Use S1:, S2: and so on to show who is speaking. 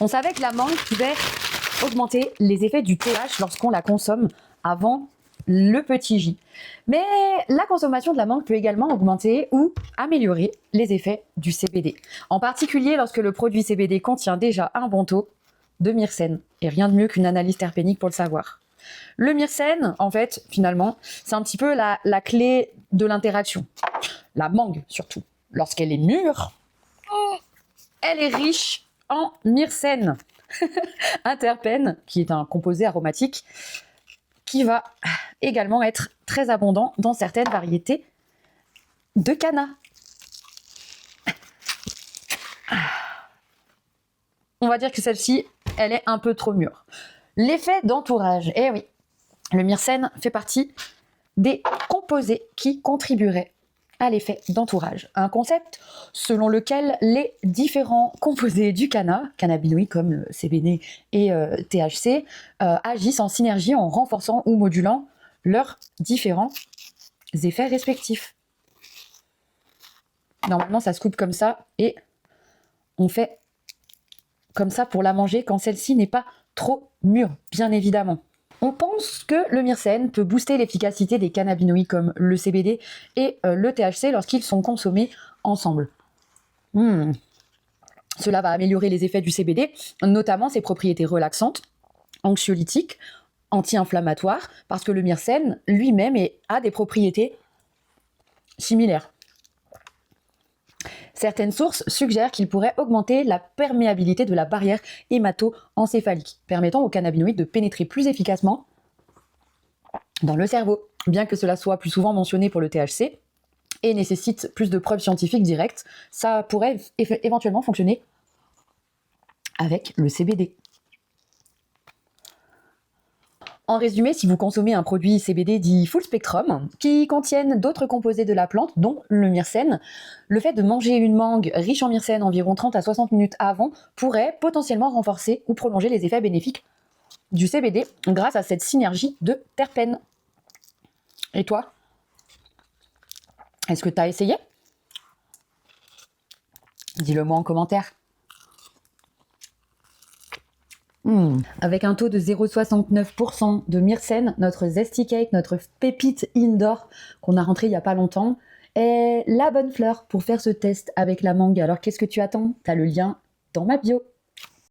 S1: On savait que la mangue pouvait augmenter les effets du TH lorsqu'on la consomme avant le petit J. Mais la consommation de la mangue peut également augmenter ou améliorer les effets du CBD. En particulier lorsque le produit CBD contient déjà un bon taux de myrcène. Et rien de mieux qu'une analyse terpénique pour le savoir. Le myrcène, en fait, finalement, c'est un petit peu la clé de l'interaction. La mangue, surtout. Lorsqu'elle est mûre, elle est riche en myrcène. Un terpène, qui est un composé aromatique, qui va également être très abondant dans certaines variétés de canna. On va dire que celle-ci, elle est un peu trop mûre. L'effet d'entourage, eh oui, le myrcène fait partie des composés qui contribueraient à l'effet d'entourage. Un concept selon lequel les différents composés du cannabinoïdes comme le CBD et THC, agissent en synergie en renforçant ou modulant leurs différents effets respectifs. Normalement, ça se coupe comme ça et on fait comme ça pour la manger quand celle-ci n'est pas trop mûre, bien évidemment. On pense que le myrcène peut booster l'efficacité des cannabinoïdes comme le CBD et le THC lorsqu'ils sont consommés ensemble. Cela va améliorer les effets du CBD, notamment ses propriétés relaxantes, anxiolytiques, anti-inflammatoires, parce que le myrcène lui-même a des propriétés similaires. Certaines sources suggèrent qu'il pourrait augmenter la perméabilité de la barrière hémato-encéphalique, permettant aux cannabinoïdes de pénétrer plus efficacement dans le cerveau. Bien que cela soit plus souvent mentionné pour le THC et nécessite plus de preuves scientifiques directes, ça pourrait éventuellement fonctionner avec le CBD. En résumé, si vous consommez un produit CBD dit full spectrum, qui contiennent d'autres composés de la plante, dont le myrcène, le fait de manger une mangue riche en myrcène environ 30 à 60 minutes avant pourrait potentiellement renforcer ou prolonger les effets bénéfiques du CBD grâce à cette synergie de terpènes. Et toi? Est-ce que tu as essayé? Dis-le moi en commentaire. Avec un taux de 0,69% de myrcène, notre Zesty Cake, notre pépite indoor qu'on a rentré il n'y a pas longtemps, est la bonne fleur pour faire ce test avec la mangue. Alors qu'est-ce que tu attends? Tu as le lien dans ma bio.